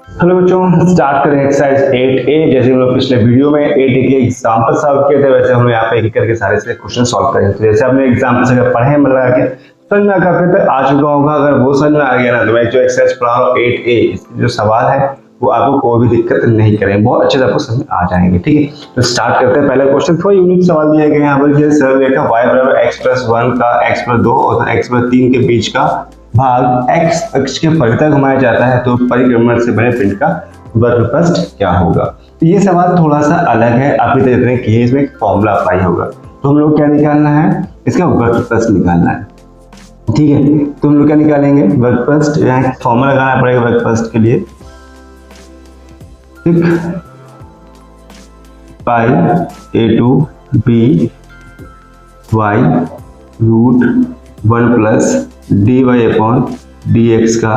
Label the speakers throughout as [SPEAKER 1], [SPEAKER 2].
[SPEAKER 1] Hello बच्चों, start करें exercise 8A। जैसे हम लोग पिछले वीडियो में 8A के एग्जाम्पल सॉल्व किए थे, वैसे हम यहाँ पे एक करके सारे से क्वेश्चन सॉल्व करेंगे। तो जैसे आपने एग्जाम्पल से अगर पढ़े लगा के समझ में काफी आ चुका होगा। अगर वो समझ में आ गया ना, तो मैं जो एक्सरसाइज पढ़ा रहा हूँ 8A, इसके जो सवाल है वो आपको कोई भी दिक्कत नहीं करेंगे, बहुत अच्छे से आपको समझ आ जाएंगे। ठीक है, तो स्टार्ट करते हैं। पहला क्वेश्चन थोड़ा यूनिक सवाल दिया गया यहाँ पर, जैसे सर देखा y बराबर x+1 का x+2 और x+3 के बीच का भाग x अक्ष के परितः घुमाया जाता है, तो परिक्रमण से बने पिंड का वर्गपृष्ठ क्या होगा। तो ये सवाल थोड़ा सा अलग है, आप भी देख रहे हैं कि इसमें एक फॉर्मूला अप्लाई होगा। तो हम लोग क्या निकालना है, इसका वर्गपृष्ठ निकालना है। ठीक है, तो हम लोग क्या निकालेंगे, वर्गपृष्ठ, यहाँ फॉर्मूला लगाना पड़ेगा वर्गपृष्ठ के लिए। ठीक, पाई a2 b y √1 plus dy upon dx का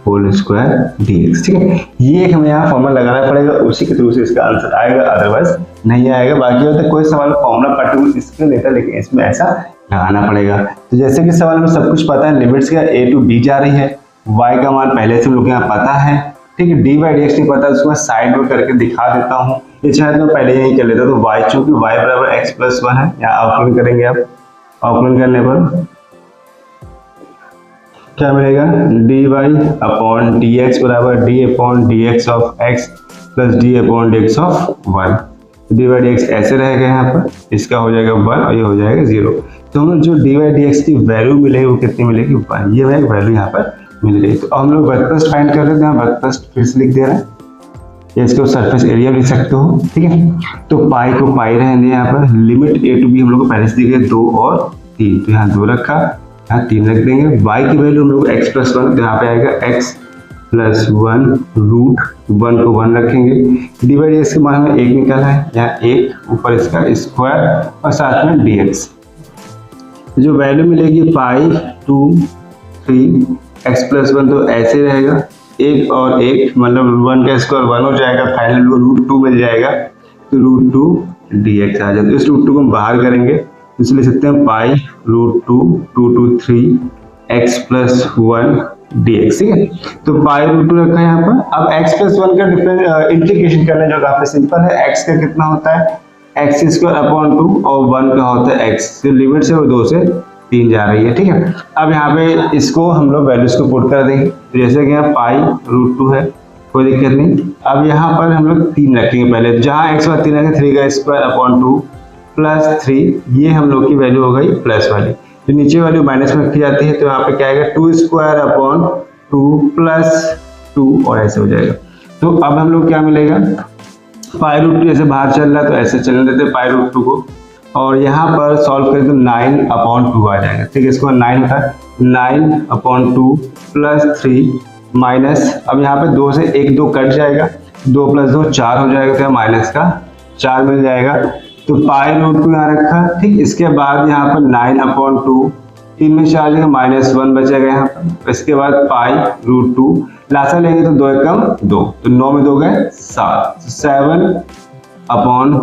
[SPEAKER 1] होल स्क्वायर dx। ठीक है, ये एक हमें यहाँ फॉर्मूला लगाना पड़ेगा, उसी के थ्रू से इसका आंसर आएगा, अदरवाइज नहीं आएगा। बाकी होता है कोई सवाल फॉर्मूला पर्टिकुलर इसके लेता, लेकिन इसमें ऐसा लगाना पड़ेगा। तो जैसे कि सवाल में सब कुछ पता है, लिमिट्स का a to b जा रही है, y का मान पहले से हम लोग यहाँ पता है। ठीक है, dy dx नहीं पता, उसको मैं साइड में करके दिखा देता हूँ। ये शायद मैं पहले यही कर लेता। तो y चूंकि y बराबर x+1 है, यहाँ आउटलाइन करेंगे। आप आउटलाइन करने पर क्या मिलेगा, dy अपॉन dx बराबर d upon dx of x plus d upon dx of 1। dy dx ऐसे रहेगा यहाँ पर, इसका हो जाएगा 1 और ये हो जाएगा 0। तो हमें जो dy dx की वैल्यू मिलेगी वो कितनी मिलेगी, 1। ये एक वैल्यू यहाँ पर मिल गई। तो हम लोग वर्गपृष्ठ फाइंड कर रहे थे, वर्गपृष्ठ फिर से लिख दे रहे हैं, इसको सरफेस एरिया लिख सकते हो। ठीक है, तो पाई को पाई रहने यहाँ पर, लिमिट a to b हम लोग को पहले से दी गई 2 और 3, तो यहाँ 2 रखा, यहाँ 3 रख देंगे। y की वैल्यू हम लोग x+1, तो यहाँ पे आएगा x+1 √1 को 1 रखेंगे। dy dx के मान हमें 1 निकाला है, यहाँ 1 ऊपर इसका स्क्वायर और साथ में dx। जो वैल्यू मिलेगी पाई 2 3 x+1, तो ऐसे रहेगा, 1 और 1 मतलब 1 का स्क्वायर 1 हो जाएगा, फाइनल √2 मिल जाएगा, तो √2 dx आ जाता है। इस √2 को हम बाहर करेंगे, इसलिए लिख सकते हैं पाई √2 2 to 3 x+1 dx। ठीक है, तो पाई √2 रखा है यहाँ पर। अब x+1 का डिफरेंस इंटीग्रेशन करना जो काफी सिंपल है। x का कितना होता है, x² अपॉन 2 और 1 का होता है x, तो लिमिट से वो 2 से 3 जा रही है। ठीक है, अब यहाँ पे इसको हम लोग वैल्यूज को पुट कर देंगे। तो जैसे कि यहाँ पाई √2 है, कोई दिक्कत नहीं। अब यहाँ पर हम लोग 3 रखेंगे पहले, जहाँ x बाद 3 रखें, 3 का स्क्वायर अपॉन 2 प्लस 3, ये हम लोग की वैल्यू हो गई प्लस वाली। तो नीचे वैल्यू माइनस में रखी जाती है, तो यहाँ पे क्या आएगा, 2² अपॉन 2 प्लस 2 और ऐसे हो जाएगा। तो अब हम लोग क्या मिलेगा, पाई √2 जैसे बाहर चल रहा है तो ऐसे चलने देते पाई √2 को, और यहाँ पर सॉल्व करें तो 9 अपॉन 2 आ जाएगा। ठीक है, इसको 9 होता है, 9 अपॉन 2 प्लस 3 माइनस, अब यहाँ पे 2 से 1 2 कट जाएगा, 2 प्लस 2 4 हो जाएगा, तो माइनस का 4 मिल जाएगा। तो पाई √2 यहाँ रखा। ठीक, इसके बाद यहाँ पर 9 अपॉन 2, 3 में 4 जाएगा, -1 बचेगा यहाँ पर। इसके बाद पाई √2 लासा लेंगे तो 2 एकम 2, तो 9 में 2 गए 7, 7 अपॉन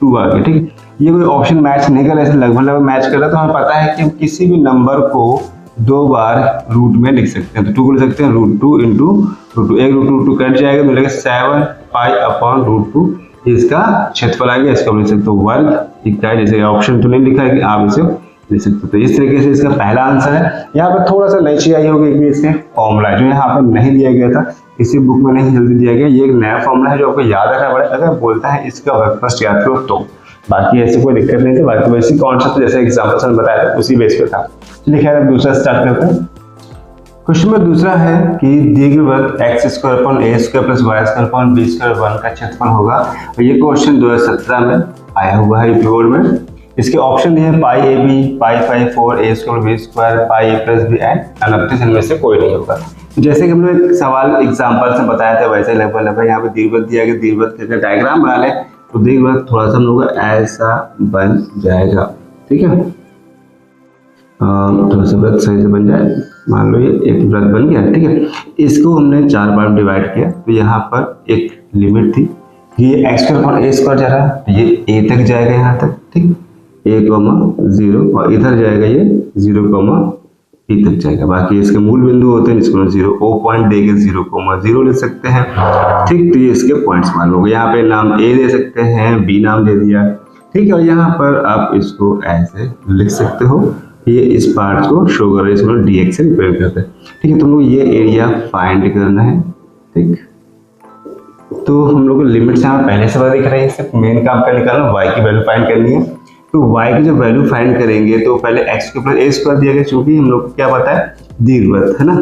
[SPEAKER 1] 2 आ गया। ठीक, ये कोई ऑप्शन मैच नहीं कर रहा, ऐसे लगभग मैच कर रहा है। तो हमें पता है कि हम किसी भी नंबर को 2 बार रूट में लिख सकते हैं, तो 2 को लिख सकते हैं √2 इंटू √2, एक √2 कट जाएगा, मिलेगा 7 पाई अपॉन √2, इसका क्षेत्रफल आ गया। इसका लिख सकते हो वर्ग, दिखता है जैसे ऑप्शन तो नहीं लिखा है कि आप इसे लिख सकते हो। तो इस तरीके से इसका पहला आंसर है। यहाँ पर थोड़ा सा नई चीज आई होगी कि इसके फॉर्मूला जो यहाँ पर नहीं दिया गया था, किसी बुक में नहीं जल्दी दिया गया, ये एक नया फॉर्मूला है जो आपको याद रखना पड़ेगा। अगर बोलता है इसका वर्गपृष्ठ याद करो तो, बाकी ऐसी कोई दिक्कत नहीं थी। बाकी वैसी कॉन्सेप्ट जैसे एग्जाम्पल से बताया था उसी बेस पे था। चलिए खैर, अब दूसरा स्टार्ट करते हैं। क्वेश्चन में दूसरा है कि दीर्घवृत्त x² upon a² plus y² upon b² 1 का क्षेत्रफल होगा, और ये क्वेश्चन 2017 में आया हुआ है बोर्ड में। इसके ऑप्शन है पाई a b, pi 4 a² b², pi a plus b and 29, इनमें से कोई नहीं होगा। जैसे कि हम लोग एक सवाल एग्जाम्पल से बताया था, वैसे लगभग यहाँ पे दीर्घवृत्त दिया गया, दीर्घवृत्त का डायग्राम बना ले तो दीर्घवृत्त थोड़ा सा हम लोग ऐसा बन जाएगा। ठीक है, थोड़ा सा वृत्त सही से बन जाए, मान लो ये एक वृत्त बन गया। ठीक है, इसको हमने 4 बार डिवाइड किया, तो यहाँ पर एक लिमिट थी, ये x² अपॉन a² जा रहा है, तो ये a तक जाएगा यहाँ तक। ठीक, a, 0 और इधर जाएगा ये 0, टी तक जाएगा। बाकी इसके मूल बिंदु होते हैं जिसको 0 ओ पॉइंट देके 0,0 ले सकते हैं। ठीक, तो ये इसके पॉइंट्स मालूम हो गए। यहाँ पे नाम ए दे सकते हैं, बी नाम दे दिया। ठीक है, और यहाँ पर आप इसको ऐसे लिख सकते हो, ये इस पार्ट को शो कर रहे हैं, इसमें dx से रिप्रेजेंट करते हैं। ठीक है, तुमको ये एरिया फाइंड करना है। ठीक, तो हम लोग को लिमिट्स यहाँ पहले से पता दिख रही है, सिर्फ मेन काम का निकालना, y की वैल्यू फाइंड करनी है। तो y की जो वैल्यू फाइंड करेंगे तो पहले x के ऊपर a स्क्वायर दिया गया, क्योंकि हम लोग को क्या पता है, दीर्घवृत्त है ना,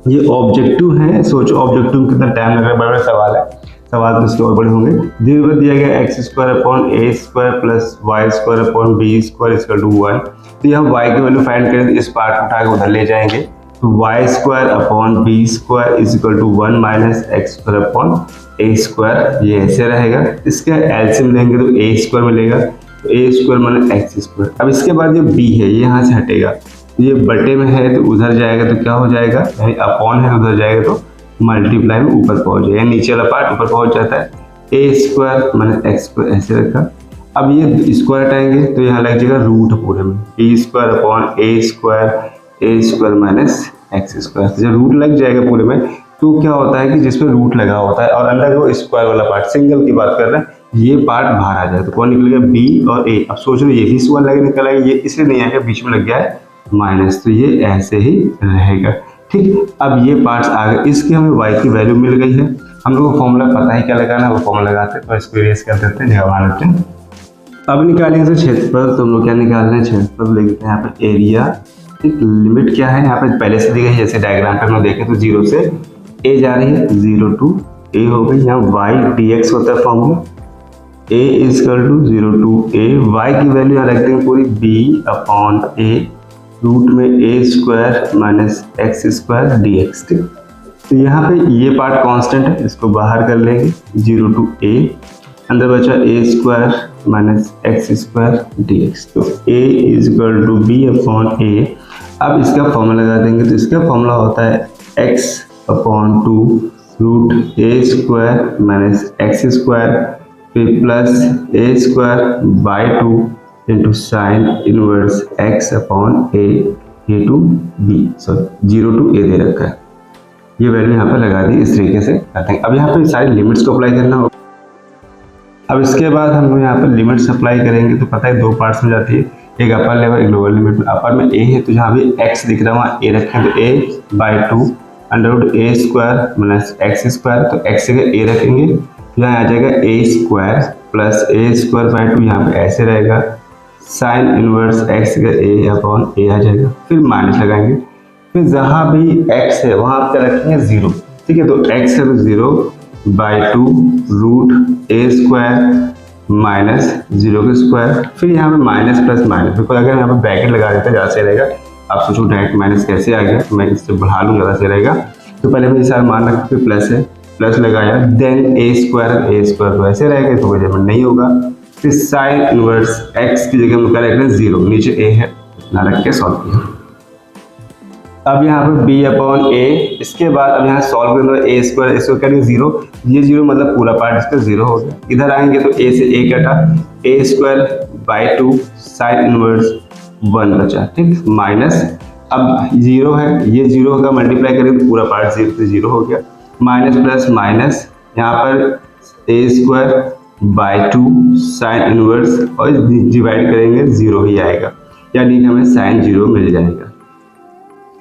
[SPEAKER 1] ये ऑब्जेक्टिव है। सोचो ऑब्जेक्टिव में कितना टाइम लग रहा है, बड़ा सवाल है, सवाल तो इसके और बड़े होंगे। दीर्घवृत्त दिया गया x square upon a square plus y square upon b square equal to 1। तो यहाँ y की वैल्यू फाइंड करें तो इस पार्ट को उठा के उधर ले जाएंगे, तो y square upon b square is equal to 1 minus x square upon a square, ये ऐसे रहेगा। इसका एलसीएम लेंगे तो a स्क्वायर मिलेगा, तो a square minus x square. अब इसके बाद ये b है, ये यहाँ से हटेगा, ये बटे में है तो उधर जाएगा तो क्या हो जाएगा, यानी अपॉन है तो उधर जाएगा तो मल्टीप्लाई में ऊपर पहुंच जाएगा, नीचे वाला पार्ट ऊपर पहुंच जाता है। a square minus x square ऐसे रखा। अब ये स्क्वायर हटाएंगे तो यहाँ लग जाएगा रूट पूरे में, a square upon a square minus x square. जब रूट लग जाएगा पूरे में तो क्या होता है कि जिसमें रूट लगा होता है और अंदर जो स्क्वायर वाला पार्ट, सिंगल की बात कर रहे हैं, ये पार्ट बाहर आ जाए तो कौन निकलेगा, b और a। अब सोच रहे ये भी स्क्वायर लगे निकल आएगा, ये इसलिए नहीं आएगा, बीच में लग गया है माइनस, तो ये ऐसे ही रहेगा। ठीक, अब ये पार्ट्स आ गए, इसकी हमें y की वैल्यू मिल गई है। हम लोग को फॉर्मूला पता है क्या लगाना है, वो फॉर्मूला लगाते हैं, तो इसको इरेज कर देते हैं, जगह बना लेते हैं। अब निकालेंगे तो क्षेत्रफल, तो हम लोग क्या निकाल रहे हैं, क्षेत्रफल लिख देते हैं यहाँ पर एरिया। ठीक, लिमिट क्या है यहाँ पे पहले से दी गई है, जैसे डायग्राम पे हम लोग देखें तो 0 से a जा रही है, 0 to a हो गई। यहाँ y dx होता है formula, a is equal to 0 to a, y की वैल्यू यहाँ रख देंगे पूरी b अपॉन a रूट में a square minus x square dx। ठीक, तो यहाँ पे ये पार्ट कांस्टेंट है, इसको बाहर कर लेंगे, 0 to a, अंदर बचा a square minus x square dx। तो a is equal to b upon a। अब इसका फॉर्मूला लगा देंगे, तो इसका फॉर्मूला होता है x upon 2 root a square minus x square फिर plus a square by 2 into sine inverse x upon a to b, sorry 0 to a दे रखा है, ये वैल्यू यहाँ पर लगा दी। इस तरीके से करते हैं। अब यहाँ पर सारी लिमिट्स को अप्लाई करना होगा। अब इसके बाद हम लोग यहाँ पर लिमिट्स अप्लाई करेंगे तो पता है दो पार्ट्स में जाती है, एक अपर लेवल एक लोअर लिमिट में। अपर में a है तो जहाँ भी x दिख रहा है वहाँ a रखें, तो a by 2 under root a square minus x square, तो x जगह a रखेंगे, यहाँ आ जाएगा a square plus a square by 2, यहाँ पे ऐसे रहेगा, साइन इनवर्स x जगह a अपॉन a आ जाएगा, फिर माइनस लगाएंगे, फिर जहाँ भी x है वहाँ आप क्या रखेंगे 0। ठीक है, तो x है तो 0 by 2 root a square minus 0 का स्क्वायर, फिर यहाँ पे माइनस प्लस माइनस, बिकॉज अगर यहाँ पे ब्रैकेट लगा देते हैं ज़्यादा सही रहेगा। आप सोचो डायरेक्ट माइनस कैसे आ गया, तो मैं इससे बढ़ा लूँ ज़्यादा सही रहेगा। तो पहले मैं सारा मान रखा, फिर प्लस है, प्लस लगाया, देन a स्क्वायर तो ऐसे रहेगा, तो मेजरमेंट नहीं होगा। फिर साइन इनवर्स x की जगह हम क्या रख रहे हैं 0, नीचे a है, ना रख के सॉल्व किया। अब यहाँ पे b अपॉन a, इसके बाद अब यहाँ सॉल्व करना a स्क्वायर, इसको करेंगे 0, ये 0 मतलब पूरा पार्ट इसका 0 हो गया। इधर आएंगे तो a से a कटा, a square by 2 sine inverse 1 बचा। ठीक, माइनस अब 0 है, ये 0 होगा, मल्टीप्लाई करेंगे तो पूरा पार्ट 0 से 0 हो गया, माइनस प्लस माइनस, यहाँ पर a square by 2 sine inverse और डिवाइड करेंगे 0 ही आएगा, यानी कि हमें साइन 0 मिल जाएगा।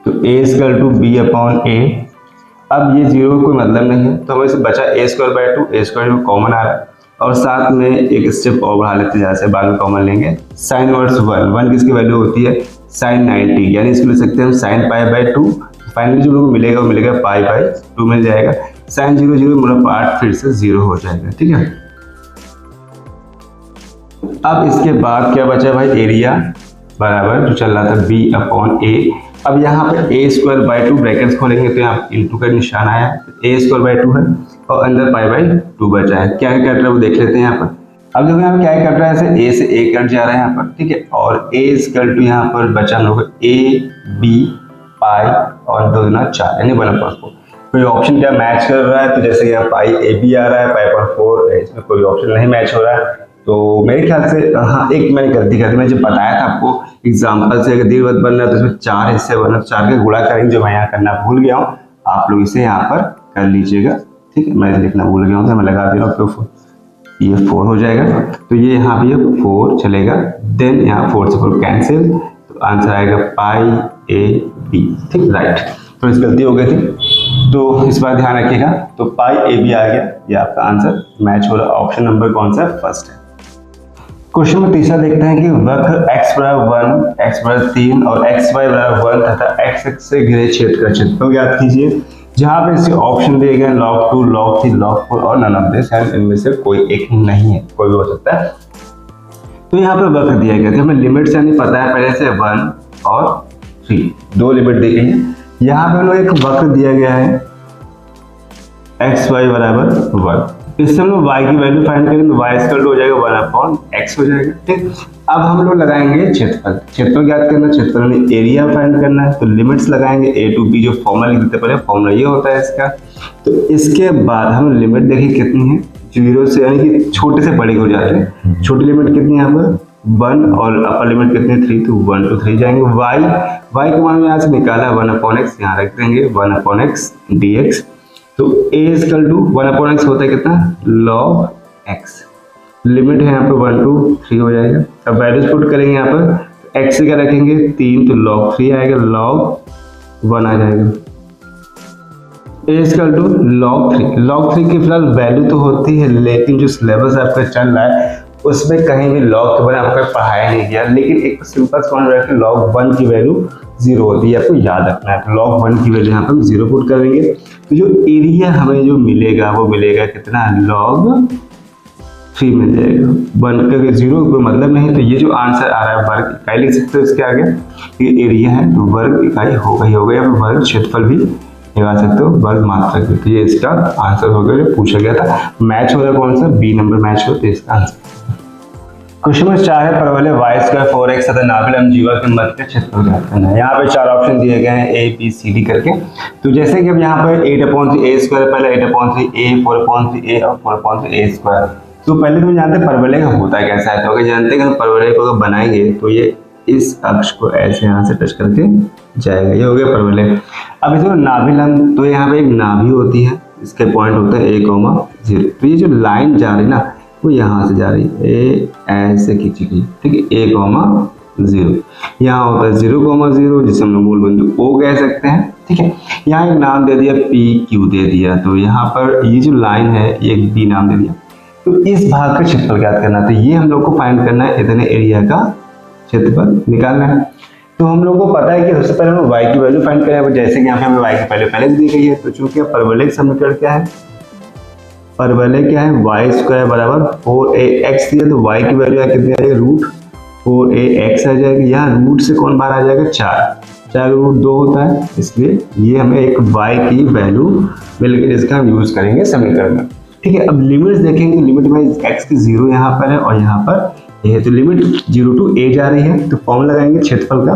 [SPEAKER 1] तो a equal to b upon a। अब ये 0 कोई मतलब नहीं है, तो हमें से बचा a square by 2, a square में कॉमन आ रहा है, और साथ में एक स्टेप और बढ़ा लेते हैं, जहाँ से बाद में कॉमन लेंगे, साइन वर्स 1 किसकी वैल्यू होती है साइन 90, यानी इसको ले सकते हैं हम साइन पाई बाई 2। फाइनली जो लोग मिलेगा वो मिलेगा पाई बाई 2 मिल जाएगा, साइन 0 0 मेरा पार्ट फिर से 0 हो जाएगा। ठीक है, अब इसके बाद क्या बचा भाई, एरिया बराबर जो चल रहा था b अपॉन a। अब यहाँ पे a स्क्वायर बाई 2 ब्रैकेट्स खोलेंगे तो यहाँ इंटू का निशान आया, a स्क्वायर बाई 2 है और अंदर पाई बाई 2 बचा है। क्या कट रहा है वो देख लेते हैं यहाँ पर। अब देखो यहाँ पे क्या कट रहा है, ऐसे a से a कट जा रहा है यहाँ पर। ठीक है, और a इक्वल टू यहाँ पर बचा हम लोग a b पाई और 2 गुना 4 यानी 1/4। कोई ऑप्शन क्या मैच कर रहा है, तो जैसे यहाँ पाई a b आ रहा है, पाई 4, इसमें कोई ऑप्शन नहीं मैच हो रहा है, तो मेरे ख्याल से हाँ एक मैंने गलती कर दी, मैंने जो बताया था आपको एग्जाम्पल से, अगर दीर्घवृत्त बन रहा है तो इसमें 4 हिस्से बन रहे, 4 के गुणा करेंगे, जो मैं यहाँ करना भूल गया हूँ, आप लोग इसे यहाँ पर कर लीजिएगा। ठीक है, मैं लिखना भूल गया हूँ तो मैं लगा दे रहा हूँ, तो ये 4 हो जाएगा, तो ये यहाँ पे 4 चलेगा, देन यहाँ 4 से 4 कैंसिल, तो आंसर आएगा पाई ए बी। ठीक, राइट, तो इस गलती हो गई थी, तो इस बार ध्यान रखिएगा। तो पाई ए बी आ गया, ये आपका आंसर मैच हो रहा। ऑप्शन नंबर कौन सा है? फर्स्ट है। क्वेश्चन में तीसरा देखते हैं कि वक्र x बराबर 1, x बराबर 3 और xy बराबर 1 तथा x एक्सिस से घिरे क्षेत्र का क्षेत्रफल ज्ञात कीजिए। जहां पे इसके ऑप्शन दिए गए log 2, log 3, log 4 और none of this, इनमें से कोई एक नहीं है, कोई भी हो सकता है। तो यहाँ पे वक्र दिया गया था, हमें लिमिट से नहीं पता है पहले से 1 और 3, 2 लिमिट दी गई है। यहाँ पे हम लोग एक वक्र दिया गया है एक्स वाई बराबर 1, इससे हम लोग y की वैल्यू फाइंड करेंगे तो y स्क्वायर हो जाएगा 1/x हो जाएगा। ठीक, अब हम लोग लगाएंगे क्षेत्रफल, क्षेत्रफल ज्ञात करना, क्षेत्रफल में एरिया फाइंड करना है, तो लिमिट्स लगाएंगे a to b, जो फॉर्मूला लिख देते पहले, फॉर्मूला ये होता है इसका। तो इसके बाद हम लिमिट देखिए कितनी है, 0 से यानी कि छोटे से बड़े हो जाते हैं, छोटी लिमिट कितनी है यहाँ पर 1 और अपर लिमिट कितनी है 3, तो 1 to 3 जाएंगे। y का मान यहाँ से निकाला 1/x, यहाँ रख देंगे 1/x dx, तो a इक्वल टू 1/x होता है कितना log x, लिमिट है यहाँ पे 1 to 3 हो जाएगा। अब वैल्यूज पुट करेंगे यहाँ पर, x का रखेंगे 3 तो log 3 आएगा, log 1 आ जाएगा, a इक्वल टू log 3 की फिलहाल वैल्यू तो होती है, लेकिन जो सिलेबस आपका चल रहा है उसमें कहीं भी log के बारे में आपका पढ़ाया नहीं गया, लेकिन एक सिंपल कॉन्सेप्ट है कि log 1 की वैल्यू 0 होती है, आपको याद रखना है। तो log 1 की वैल्यू यहाँ पर हम 0 पुट करेंगे, तो जो एरिया हमें जो मिलेगा वो मिलेगा कितना log 3 मिल जाएगा। 1 का 0 कोई मतलब नहीं, तो ये जो आंसर आ रहा है वर्ग इकाई लिख सकते हो इसके आगे, ये एरिया है तो वर्ग इकाई होगा ही होगा, या फिर वर्ग क्षेत्रफल भी लगा सकते हो, वर्ग मात्रक भी। तो ये इसका आंसर होगा जो पूछा गया था। मैच हो रहा है कौन सा, बी नंबर मैच हो, तो इसका आंसर। क्वेश्चन में 4 है, परवलय y² 4x तथा नाभिल जीवा के मध्य का क्षेत्रफल ज्ञात करना है। यहाँ पे 4 ऑप्शन दिए गए हैं a b c d करके। तो जैसे कि अब यहाँ पर 8/3a², पहले 8/3a, 4/3a और 4/3a²। तो पहले तो जानते हैं परवलय का होता है कैसा है, तो अगर जानते हैं कि परवलय को अगर बनाएंगे तो ये इस अक्ष को ऐसे यहाँ से टच करके जाएगा, ये हो गया परवलय। अब इसमें नाभिलंब, तो यहाँ पे एक नाभि होती है, इसके पॉइंट होता है a,0, तो ये जो लाइन जा रही ना वो यहाँ से जा रही है, ए ऐसे खींची गई, ठीक है, a,0, यहाँ होता है 0,0, जिसे हम लोग मूल बिंदु O कह सकते हैं। ठीक है, यहाँ एक नाम दे दिया PQ दे दिया, तो यहाँ पर ये जो लाइन है ये एक B नाम दे दिया। तो इस भाग का क्षेत्रफल ज्ञात करना, तो ये हम लोग को फाइंड करना है, इतने एरिया का क्षेत्रफल निकालना है। तो हम लोग को पता है कि सबसे पहले हम y की वैल्यू फाइंड करें, जैसे कि यहाँ पे हमें y की वैल्यू पहले दी गई है। तो चूंकि परवलय समीकरण क्या है, परवलय क्या है, y² बराबर 4ax दिया, तो y की वैल्यू कितनी आ जाएगी, √4ax आ जाएगी। यहाँ रूट से कौन बाहर आ जाएगा, 4 √2 होता है, इसलिए ये हमें एक y की वैल्यू मिल गई, जिसका हम यूज करेंगे समीकरण में। ठीक है, अब लिमिट्स देखेंगे, लिमिट में x की 0 यहाँ पर है और यहाँ पर ये, तो लिमिट 0 to a जा रही है, तो फॉर्मूला लगाएंगे क्षेत्रफल का।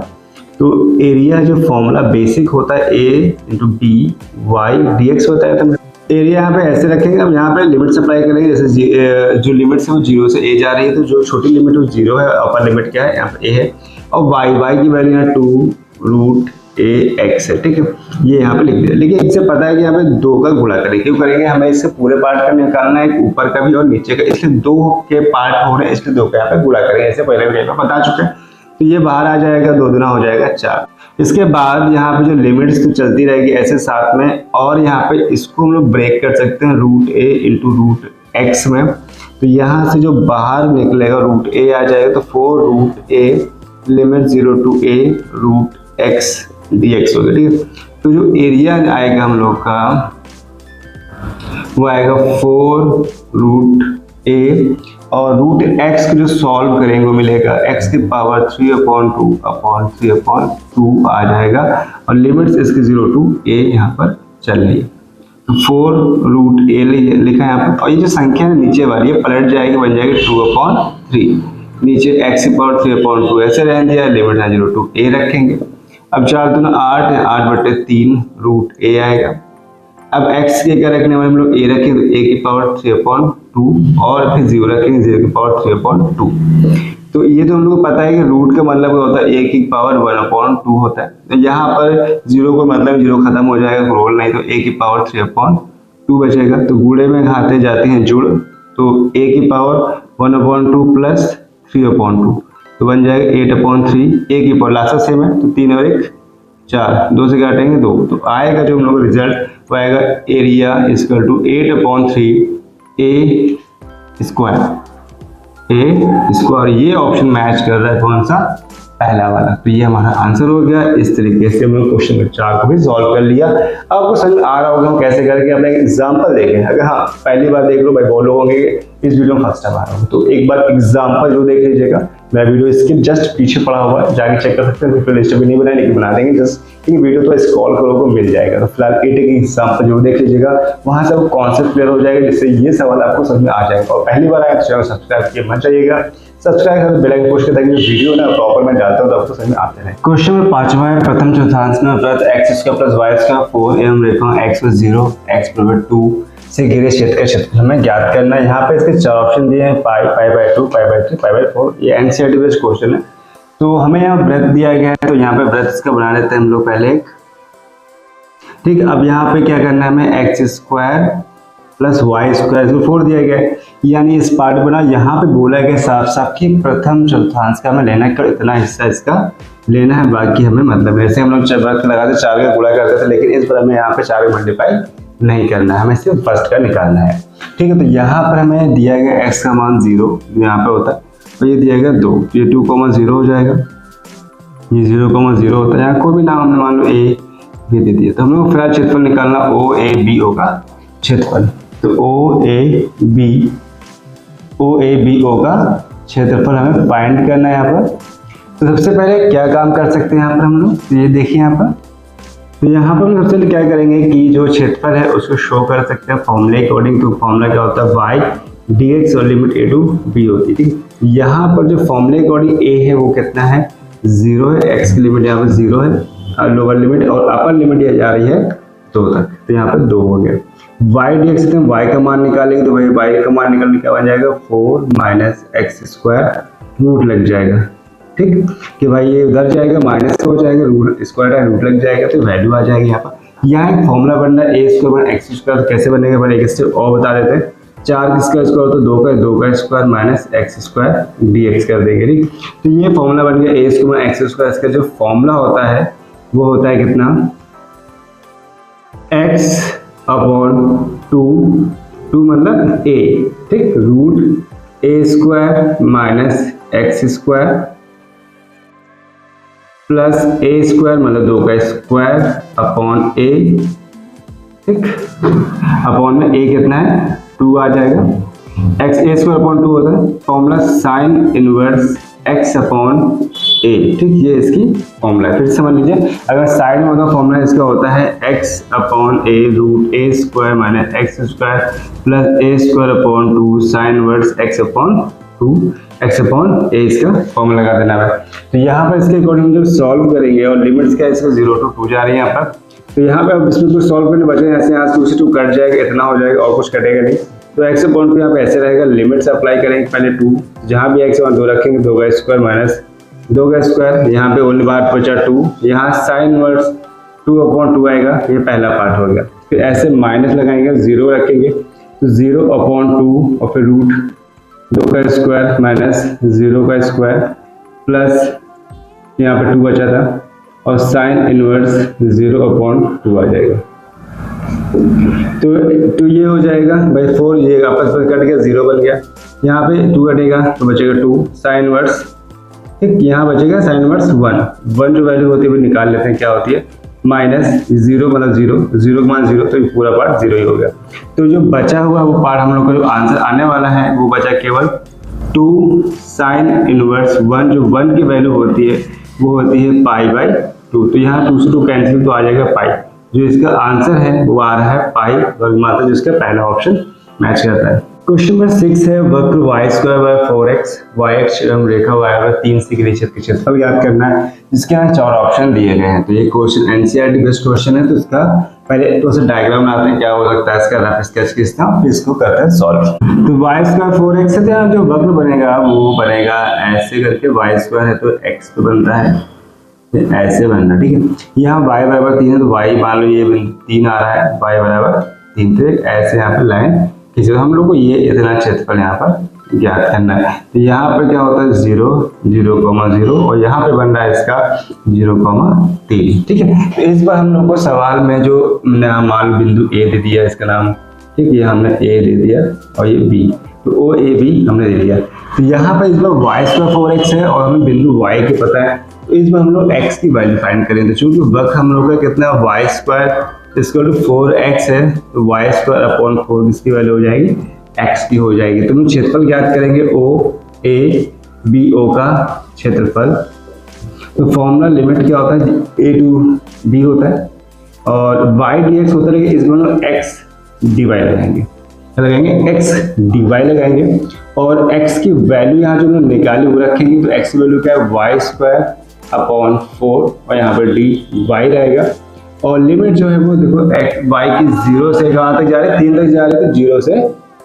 [SPEAKER 1] तो एरिया जो फॉर्मूला बेसिक होता है a × b y dx होता है, तो एरिया यहाँ पे ऐसे रखेंगे। अब यहाँ पे लिमिट अप्लाई करेंगे, जैसे जो लिमिट से वो 0 से a जा रही है, तो जो छोटी लिमिट वो 0 है, अपर लिमिट क्या है यहाँ पे a है, और y की वैल्यू यहाँ 2√ax है। ठीक है, ये यहाँ पे लिख दिया, लेकिन इससे पता है कि यहाँ पे 2 का गुणा करेंगे, क्यों करेंगे, हमें इससे पूरे पार्ट का निकालना है, ऊपर का भी और नीचे का, इसलिए 2 के पार्ट हो रहे हैं, इसलिए 2 का यहाँ पे गुणा करेंगे, ऐसे पहले भी बता चुके हैं। तो ये बाहर आ जाएगा, 2 दूना हो जाएगा 4। इसके बाद यहाँ पे जो लिमिट्स तो चलती रहेगी ऐसे साथ में, और यहाँ पे इसको हम लोग ब्रेक कर सकते हैं √a × √x में। तो यहाँ से जो बाहर निकलेगा √a आ जाएगा, तो 4√a limit 0 to a √x dx हो गया। ठीक है, तो जो एरिया आएगा हम लोग का वो आएगा 4√a, और √x को जो सॉल्व करेंगे वो मिलेगा x की पावर 3/2 आ जाएगा, और लिमिट्स इसकी 0 to a यहाँ पर चल रही है। तो 4√a लिखा है यहाँ पर, और ये जो संख्या है नीचे वाली है पलट जाएगी, बन जाएगी 2/3, नीचे x की पावर 3/2 ऐसे रहने दिया, लिमिट है 0 to a रखेंगे। अब 4 दूना 8 है, 8/3 √a आएगा, अब x के क्या रखने वाले हम लोग, a रखें तो a की पावर 3/2 और फिर 0 रखेंगे 0 की पावर 3/2। तो ये तो हम लोग को पता है कि रूट का मतलब होता है a की पावर 1/2 होता है। तो यहाँ पर 0 को मतलब 0 खत्म हो जाएगा, रोल नहीं, तो a की पावर 3/2 बचेगा। तो गुणे में खाते जाते हैं जुड़, तो a की पावर 1/2 प्लस 3/2 तो बन जाएगा 8/3। a की पावर लास्ट सेम है तो 3 और 1 4, 2 से काटेंगे 2, तो आएगा जो हम लोग रिजल्ट वो आएगा area equal to 8/3 a square. ये ऑप्शन मैच कर रहा है कौन सा, पहला वाला। तो ये हमारा आंसर हो गया। इस तरीके से हम लोग क्वेश्चन नंबर 4 को भी सॉल्व कर लिया। अब आपको समझ आ रहा होगा हम कैसे करके अपने एग्जांपल देखें। अगर हाँ पहली बार देख लो भाई, बोलो होंगे इस वीडियो में फर्स्ट टाइम आ रहा हूँ, तो एक बार एग्जांपल जो देख लीजिएगा। मैं वीडियो इसके जस्ट पीछे पड़ा हुआ है, जाके चेक कर सकते हैं। प्लेलिस्ट भी नहीं बनाई, लेकिन बना देंगे जस्ट, क्योंकि वीडियो तो स्क्रॉल करोगे मिल जाएगा। तो फिलहाल एक एग्जांपल जो देख लीजिएगा, वहां से वो कॉन्सेप्ट क्लियर हो जाएगा, जिससे ये सवाल आपको समझ में आ जाएगा। और पहली बार आए तो चैनल सब्सक्राइब किए मत जाइएगा, सब्सक्राइब कर बेल आइकन पुश कर ताकि वीडियो ना प्रॉपर मैं डालता हूं तो आपको समझ में आते रहे। क्वेश्चन नंबर 5वां है, प्रथम चतुर्थांश में वृत्त x² + y² 4 एवं रेखा x + 0 x = 2 से घिरे क्षेत्र का क्षेत्रफल हमें ज्ञात करना है। यहाँ पे इसके 4 ऑप्शन दिए हैं, पाई, π/2, π/3, π/4। ये एनसीईआरटी बेस्ड क्वेश्चन है। तो हमें यहाँ वृत्त दिया गया है, तो यहाँ पे वृत्त इसका बना लेते हैं हम लोग पहले एक। ठीक, अब यहाँ पे क्या करना है हमें, x² + y² इसको 4 दिया गया है, यानी इस पार्ट बना। यहाँ पे बोला गया साफ साफ कि प्रथम चतुर्थांश का हमें लेना है, इतना हिस्सा इसका लेना है, बाकी हमें मतलब ऐसे हम लोग वृत्त लगाते 4 का गुणा करते थे, लेकिन इस बार हमें यहाँ पे 4 का मल्टीप्लाई नहीं करना है, हमें सिर्फ फर्स्ट का निकालना है। ठीक है, तो यहाँ पर हमें दिया गया x का मान 0 यहाँ पे होता है, और ये दिया गया 2, ये 2,0 हो जाएगा, ये 0,0 होता है। यहाँ कोई भी नाम हमने मान लो a b दे दिया। तो हम लोग फिलहाल क्षेत्रफल निकालना OABO का क्षेत्रफल। तो OABO का क्षेत्रफल हमें फाइंड करना है यहाँ पर। तो सबसे पहले क्या काम कर सकते हैं यहाँ पर हम लोग, तो ये देखिए यहाँ पर, तो यहाँ पर हम सबसे पहले क्या करेंगे कि जो क्षेत्रफल है उसको शो कर सकते हैं फॉर्मूले अकॉर्डिंग। तो फॉर्मूला क्या होता है, y dx और लिमिट a to b होती है। ठीक, यहाँ पर जो फॉर्मूले अकॉर्डिंग a है वो कितना है, 0 है, x की लिमिट यहाँ पर 0 है, और लोअर लिमिट और अपर लिमिट ये जा रही है 2 तक, तो यहाँ पर 2 हो गया। y dx से हम y का मान निकालेंगे, तो भाई y का मान निकालने क्या बन जाएगा, 4 - x² रूट लग जाएगा। ठीक, कि भाई ये उधर जाएगा माइनस हो जाएगा, रूट स्क्वायर है, रूट लग जाएगा, तो वैल्यू आ जाएगी यहाँ पर। यहाँ एक फॉर्मूला बनना है a² - x², कैसे बनेगा पहले एक स्टेप और बता देते हैं। 4 किसका स्क्वायर तो 2 का स्क्वायर माइनस x² dx कर देंगे। ठीक, तो ये फॉर्मूला बन गया a² - x²। इसका जो फॉर्मूला होता है वो होता है कितना, x/2, 2 मतलब a। ठीक, root a² minus x² plus a² मतलब 2 का स्क्वायर अपॉन a। ठीक, अपॉन में a कितना है, 2 आ जाएगा। x a² अपॉन 2 होता है, फॉर्मूला साइन इनवर्स x/a। ठीक, ये इसकी फॉर्मूला है। फिर समझ लीजिए, अगर साइन में होता फॉर्मूला इसका होता है x/a root a² minus x² plus a² upon 2 sine inverse x/2 x/a इसका फॉर्मूला लगा देना है। तो यहाँ पर इसके अकॉर्डिंग जब सॉल्व करेंगे, और लिमिट्स क्या है इसका 0 to 2 जा रही है यहाँ पर, तो यहाँ पे अब इसमें कुछ सॉल्व करने बचे ऐसे, यहाँ 2 से 2 कट जाएगा, इतना हो जाएगा और कुछ कटेगा नहीं। तो x/2 यहाँ पे ऐसे रहेगा, लिमिट्स अप्लाई करेंगे पहले 2, जहाँ भी x 2 रखेंगे 2 का स्क्वायर माइनस 2 का स्क्वायर, यहाँ पे ओनली बार बचा 2, यहाँ साइन इनवर्स 2/2 आएगा, ये पहला पार्ट हो गया। फिर ऐसे माइनस लगाएंगे, 0 रखेंगे तो 0/2 और फिर रूट 2 का स्क्वायर माइनस 0 का स्क्वायर प्लस यहाँ पे 2 बचा था, और साइन इनवर्स 0/2 आ जाएगा। तो ये हो जाएगा भाई 4, ये आपस में कट गया, 0 बन गया, यहाँ पे 2 कटेगा तो बचेगा 2 साइन इनवर्स। ठीक, यहाँ बचेगा साइन इनवर्स 1 जो वैल्यू होती है वो निकाल लेते हैं, क्या होती है, माइनस 0 मतलब 0 का मान 0, तो ये पूरा पार्ट 0 ही हो गया। तो जो बचा हुआ वो पार्ट हम लोग का जो आंसर आने वाला है वो बचा केवल 2 साइन इनवर्स 1, जो 1 की वैल्यू होती है वो होती है π/2। तो यहाँ 2 से 2 कैंसिल तो आ जाएगा पाई, जो इसका आंसर है वो आ रहा है पाई वर्ग मात्रा, जिसका पहला ऑप्शन मैच करता है। क्वेश्चन नंबर 6 है, वक्र y²/4x y-अक्ष एवं रेखा y/3 से घिरे क्षेत्र का क्षेत्रफल ज्ञात करना है, जिसके यहाँ 4 ऑप्शन दिए गए हैं। तो ये क्वेश्चन एनसीईआरटी बेस्ड क्वेश्चन है, तो इसका पहले तो उसे डायग्राम बनाते हैं क्या हो सकता है इसका, रफ स्केच खींचते हैं फिर इसको करते हैं सॉल्व। तो वाई स्क्वायर 4x है, तो यहाँ जो वक्र बनेगा वो बनेगा ऐसे करके, वाई स्क्वायर है तो x पे बनता है, फिर ऐसे बनना, ठीक है। यहाँ y बराबर 3 है तो y मान लो ये 3 आ रहा है, y बराबर 3, तो ऐसे यहाँ पे लाइन खींचो। हम लोग को ये इतना क्षेत्रफल यहाँ पर ज्ञात करना है। तो यहाँ पर क्या होता है 0, 0,0 और यहाँ पे बन रहा है इसका 0,3, ठीक है। तो इस बार हम लोग को सवाल में जो मान बिंदु A दे दिया इसका नाम, ठीक है, हमने A दे दिया और ये B, तो O A B हमने दे दिया। तो यहाँ पर इस बार वाई स्क्वायर 4x है और हमें बिंदु y के पता है, तो इस बार हम लोग x की वैल्यू फाइंड करेंगे। तो चूंकि वक्र हम लोग का कितना वाई स्क्वायर इसको 4x है, तो वाई स्क्वायर अपॉन 4 इसकी वैल्यू हो जाएगी x की हो जाएगी। तो हम क्षेत्रफल ज्ञात करेंगे O A B O का क्षेत्रफल। तो फॉर्मूला लिमिट क्या होता है, a टू b होता है और y dx होता है, इस बार x dy लगाएंगे, x dy लगाएंगे और x की वैल्यू यहाँ जो हमने निकाली वो रखेंगे। तो x की वैल्यू क्या है वाई स्क्वायर अपॉन 4 और यहाँ पर dy रहेगा और लिमिट जो है वो देखो y की 0 से कहाँ तक जा रही है, 3 तक जा रही है, तो 0 से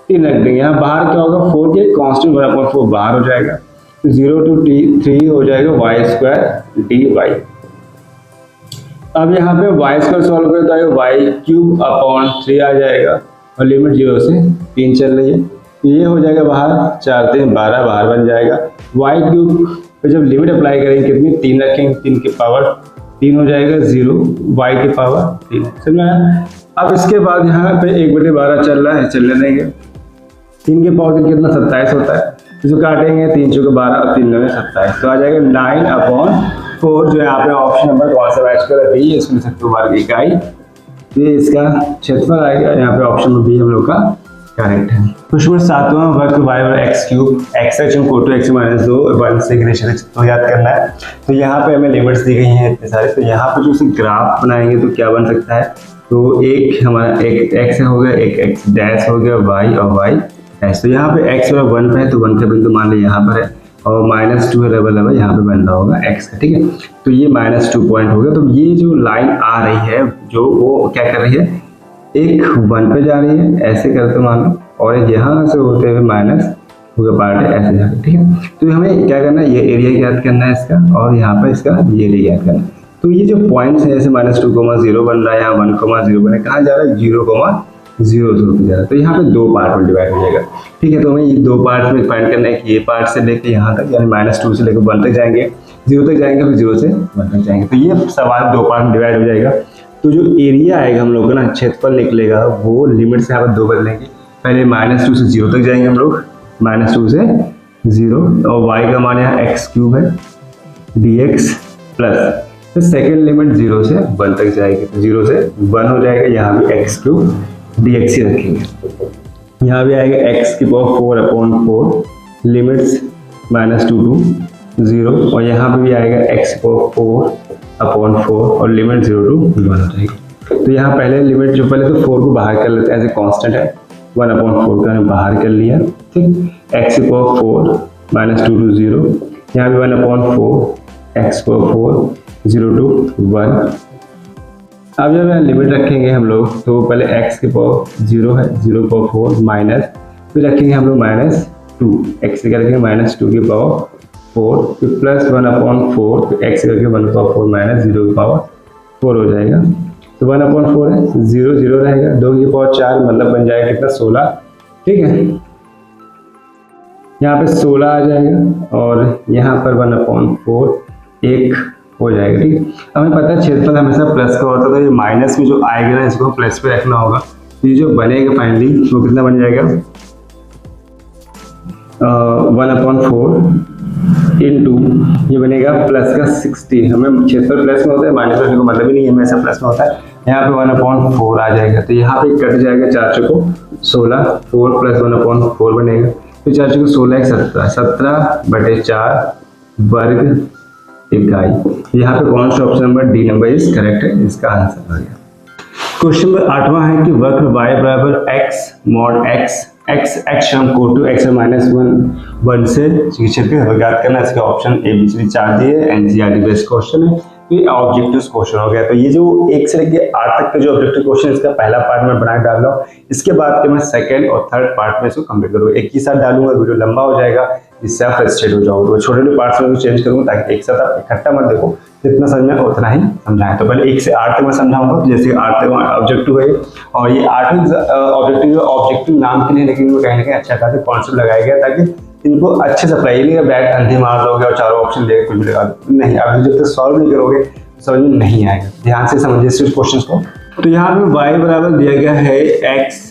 [SPEAKER 1] 3 रख देंगे। यहाँ बाहर क्या होगा 4 के कांस्टेंट 1/4 बाहर हो जाएगा, तो 0 to 3 हो जाएगा वाई स्क्वायर dy। अब यहाँ पे वाई स्क्वायर सॉल्व करें तो वाई क्यूब अपॉन 3 आ जाएगा और लिमिट 0 से 3 चल रही है, ये हो जाएगा बाहर 4 3 12 बाहर बन जाएगा। वाई क्यूब पे जब लिमिट अप्लाई करेंगे कितनी 3 रखेंगे, 3 की पावर 3 हो जाएगा 0, वाई की पावर 3 समझ में आया। अब इसके बाद यहाँ पे 1/12 चल रहा है, चलने देंगे, 3 के पावर कितना 27 होता है, इसको काटेंगे 3 चौके 12 और 3 9 27, तो आ जाएगा 9/4। जो यहाँ पे ऑप्शन नंबर कौन सा मैच कर रही है इसमें सकते वर्ग इकाई, ये इसका क्षेत्रफल आएगा। यहाँ पे ऑप्शन नंबर बी हम लोग का करेक्ट है। क्वेश्चन 7वां वक्र y और x cube x equal to x - 2 1 से ग्रेशन तो याद करना है। तो यहाँ पे हमें लिमिट्स दी गई हैं इतने सारे, तो यहाँ पे जो उसे ग्राफ बनाएंगे तो क्या बन सकता है, तो एक हमारा एक x हो गया, एक x डैश हो गया, y और y डैश। तो यहाँ पे x और 1 पे है तो 1 का बिंदु मान लीजिए यहाँ पर है और -2 लेवल यहाँ पे बन रहा होगा x का, ठीक है। तो ये -2 पॉइंट हो गया। तो ये जो लाइन आ रही है जो वो क्या कर रही है, एक 1 पे जा रही है ऐसे करते मान लो, और एक यहाँ से होते हुए माइनस होगा पार्ट है ऐसे जा रही है, ठीक है। तो हमें क्या करना है, ये एरिया ज्ञात करना है इसका और यहाँ पर इसका ये एरिया ज्ञात करना है। तो ये जो पॉइंट्स है जैसे -2,0 बन रहा है, यहाँ 1,0 बने, कहाँ जा रहा है 0,0 पे जा रहा है। तो यहाँ पे 2 पार्ट में डिवाइड हो जाएगा, ठीक है। तो हमें ये 2 पार्ट में फाइंड करना है कि ये पार्ट से लेके यहाँ तक यानी -2 से लेकर 1 तक जाएंगे, 0 तक जाएंगे, फिर 0 से 1 तक जाएंगे। तो ये सवाल 2 पार्ट में डिवाइड हो जाएगा। तो जो एरिया आएगा हम लोग का ना क्षेत्रफल निकलेगा वो लिमिट से यहाँ पर 2 बदलेंगे, पहले -2 से 0 तक जाएंगे हम लोग, -2 से 0 और y का मान यहाँ x क्यूब है dx प्लस फिर सेकेंड लिमिट 0 से 1 तक जाएगी, तो 0 से 1 हो जाएगा, यहाँ भी x क्यूब dx ही रखेंगे। यहाँ भी आएगा x की पावर 4/4 लिमिट्स -2 to 0 और यहाँ पे भी आएगा x की पावर 4/4 और लिमिट 0 to 1 हो जाएगी। तो यहाँ पहले लिमिट जो पहले तो 4 को बाहर कर लेते हैं, ऐसे कांस्टेंट है 1/4 का हमने बाहर कर लिया, ठीक। x की पावर 4 -2 to 0, यहाँ भी 1/4 x की पावर 4 0 to 1। अब जब लिमिट रखेंगे हम लोग तो पहले x की पावर 0 है 0/4 माइनस, फिर रखेंगे हम लोग -2, x से क्या रखेंगे -2 की पावर 4 फिर प्लस 1/4 फिर x करके 1/4 माइनस 0 की पावर 4 हो जाएगा। तो 1/4 है 0 0 रहेगा, 2 की पावर 4 मतलब बन जाएगा कितना 16, ठीक है। यहाँ पे 16 आ जाएगा और यहाँ पर 1/4 1 हो जाएगा, ठीक है। हमें पता है क्षेत्रफल हमेशा प्लस का होता है, तो ये माइनस में जो आएगा ना इसको प्लस पे रखना होगा। तो ये जो बनेगा फाइनली वो कितना बन जाएगा 1/4 इंटू ये बनेगा प्लस का 60। हमें क्षेत्रफल प्लस में होता है, माइनस रखने को मतलब ही नहीं है, हमेशा प्लस में होता है। यहाँ पे 1/4 आ जाएगा, तो यहाँ पे कट जाएगा 4 चौको 16, 4 प्लस 1/4 बनेगा, तो 4 चौको 16 1 17, 17/4 वर्ग इकाई। यहाँ पे कौन सा option number D number is correct है, इसका आंसर आ गया। क्वेश्चन नंबर 8वां है कि वक्र y बराबर x mod x हम को टू x -1 से ज्ञात करना। इसका ऑप्शन ABCD 4 दिए, NCERT बेस्ड क्वेश्चन है। तो ये ऑब्जेक्टिव क्वेश्चन हो गया। तो ये जो 1 से लेकर 8 तक के जो ऑब्जेक्टिव क्वेश्चन इसका पहला पार्ट में बना डाल रहा हूँ। इसके बाद के मैं सेकंड और थर्ड पार्ट में इसको कंप्लीट करूँगा। एक ही साथ डालूंगा, वीडियो लंबा हो जाएगा, इससे आप फ्रस्ट्रेट हो जाओगे। तो छोटे छोटे पार्ट्स में चेंज करूँगा ताकि एक साथ आप इकट्ठा मत देखो, जितना समझ में उतना ही समझाएं। तो पहले 1 से 8 तक मैं समझाऊंगा, जैसे 8 तक ऑब्जेक्टिव है और ये 8वीं ऑब्जेक्टिव नाम के लिए लेकिन कहीं ना कहीं अच्छा खासा कॉन्सेप्ट लगाया गया ताकि इनको अच्छे से अप्लाई नहीं बैठ अंधे मार दोगे और चारों ऑप्शन देकर कुछ भी लगा दो, नहीं। आप जब तक सॉल्व नहीं करोगे समझ में नहीं आएगा। ध्यान से समझिए इस क्वेश्चन को। तो यहाँ पे y बराबर दिया गया है x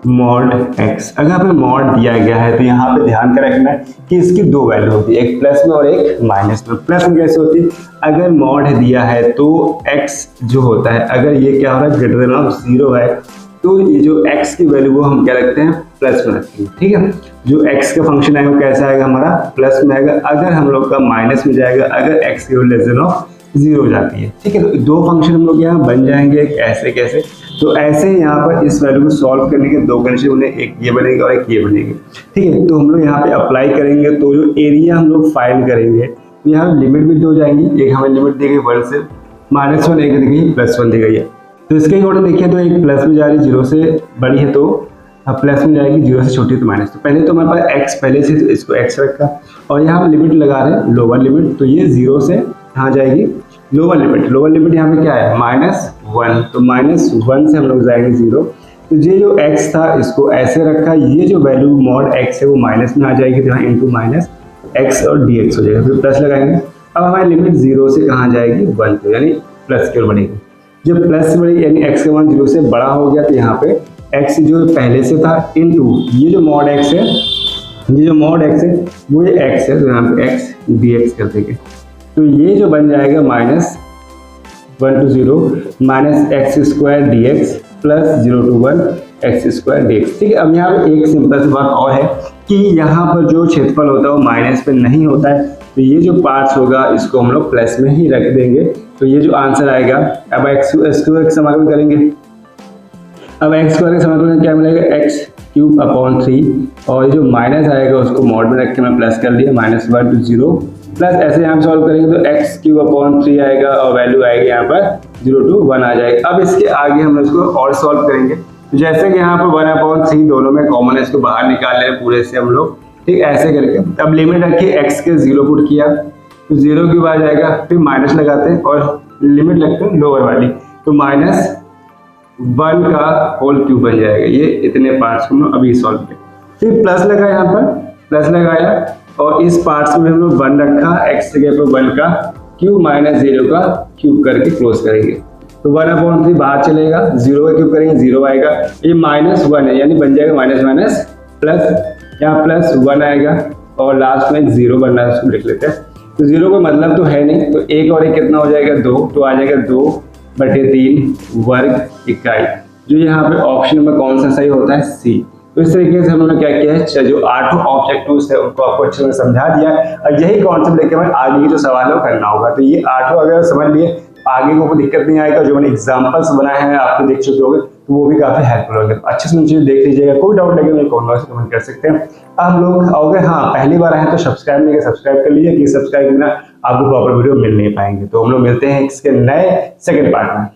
[SPEAKER 1] मॉड x। अगर हमें मॉड दिया गया है तो यहाँ पे ध्यान का रखना है कि इसकी दो वैल्यू होती है, एक प्लस में और एक माइनस में। प्लस में कैसे होती है, अगर मॉड दिया है तो x जो होता है, अगर ये क्या हो रहा है ग्रेटर देन ऑफ 0 है तो ये जो x की वैल्यू वो हम क्या रखते हैं प्लस में रखते हैं, ठीक है। जो x का फंक्शन आएगा वो कैसा आएगा हमारा प्लस में आएगा। अगर हम लोग का माइनस में जाएगा अगर x की वैल्यू लेस देन ऑफ 0 हो जाती है, ठीक है। तो दो फंक्शन हम लोग यहाँ बन जाएंगे, एक ऐसे कैसे, तो ऐसे यहाँ पर इस वैल्यू को सॉल्व करने के दो कंडीशन बने, एक ये बनेगा और एक ये बनेगी, ठीक है। तो हम लोग यहाँ पे अप्लाई करेंगे तो जो एरिया हम लोग फाइंड करेंगे तो यहाँ लिमिट भी दो जाएंगी। एक हमें लिमिट दी गई 1 से -1, एक दी गई +1 दी गई है। तो इसके अकॉर्डिंग देखिए तो एक प्लस में जा रही 0 से बड़ी है तो प्लस में जाएगी, 0 से छोटी है तो माइनस। तो पहले तो हमारे पास x पहले से, तो इसको x रखा और यहाँ लिमिट लगा रहे हैं लोअर लिमिट, तो ये 0 से कहाँ जाएगी लोअर लिमिट। लोअर लिमिट यहाँ पे क्या है -1, तो -1 से हम लोग जाएंगे 0। तो ये जो x था इसको ऐसे रखा, ये जो वैल्यू मॉड x है वो माइनस में आ जाएगी, तो यहाँ इंटू माइनस x और dx हो जाएगा, फिर प्लस लगाएंगे। अब हमारी लिमिट 0 से कहाँ जाएगी 1 पे, यानी प्लस की ओर बढ़ेगी। जब प्लस बढ़ेगी यानी x का मान 0 से बड़ा हो गया तो यहाँ पे x जो पहले से था इंटू ये जो मॉड x है, ये जो मॉड x है वो ये x है, तो यहाँ पे x dx कर देंगे। तो ये जो बन जाएगा -1 to 0 -x² dx plus 0 to 1 x² dx, ठीक है। अब यहाँ पे एक सिंपल सी बात और है कि यहाँ पर जो क्षेत्रफल होता है वो माइनस पे नहीं होता है, तो ये जो पार्ट्स होगा इसको हम लोग प्लस में ही रख देंगे। तो ये जो आंसर आएगा, अब x² समाकलन करेंगे, अब x² के समाकलन क्या मिलेगा x³/3 और ये जो माइनस आएगा उसको मॉड में रख के मैं प्लस कर लिया -1 to 0 प्लस ऐसे हम सॉल्व करेंगे तो x³/3 आएगा और वैल्यू आएगी यहाँ पर 0 to 1 आ जाएगा। अब इसके आगे हम इसको और सॉल्व करेंगे, तो जैसे कि यहाँ पर 1/3 दोनों में कॉमन है, इसको बाहर निकाल रहे हैं पूरे से हम लोग, ठीक ऐसे करके। अब लिमिट रखिए x के 0 पुट किया तो 0³ आ जाएगा, फिर माइनस लगाते हैं और लिमिट लगते हैं लोअर वाली, तो -1 का होल क्यूब बन जाएगा। ये इतने पार्ट्स को हम लोग अभी सॉल्व करें, फिर प्लस लगा, यहाँ पर प्लस लगाया और इस पार्ट्स में हम लोग 1 रखा, x जगह पर 1 का क्यूब -0 का क्यूब करके क्लोज करेंगे। तो 1/3 बाहर चलेगा, 0 का क्यूब करेंगे 0 आएगा, ये -1 है यानी बन जाएगा माइनस प्लस, यहाँ +1 आएगा और लास्ट में 0 बनना है, उसको लिख लेते हैं। तो 0 का मतलब तो है नहीं, तो 1 और 1 कितना हो जाएगा 2, तो आ जाएगा 2/3 वर्ग इकाई। जो यहाँ पे ऑप्शन में कौन सा सही होता है C। तो इस तरीके से हमने क्या किया है, जो 8 ऑब्जेक्टिव्स है उनको आपको अच्छे से समझा दिया और यही कॉन्सेप्ट लेके हमें आगे जो सवाल है वो करना होगा। तो ये 8 अगर समझ लिए आगे को कोई दिक्कत नहीं आएगा। जो मैंने एग्जांपल्स बनाए हैं आपको देख चुके होंगे तो वो भी काफी हेल्पफुल होंगे। अच्छे से चीज देख लीजिएगा, कोई डाउट लगे मेरे कमेंट कर सकते हैं। अब हम लोग आओगे, हाँ पहली बार आए तो सब्सक्राइब नहीं किया सब्सक्राइब कर लीजिए, कि सब्सक्राइब बिना आपको प्रॉपर वीडियो मिल नहीं पाएंगे। तो हम लोग मिलते हैं इसके नए सेकंड पार्ट में।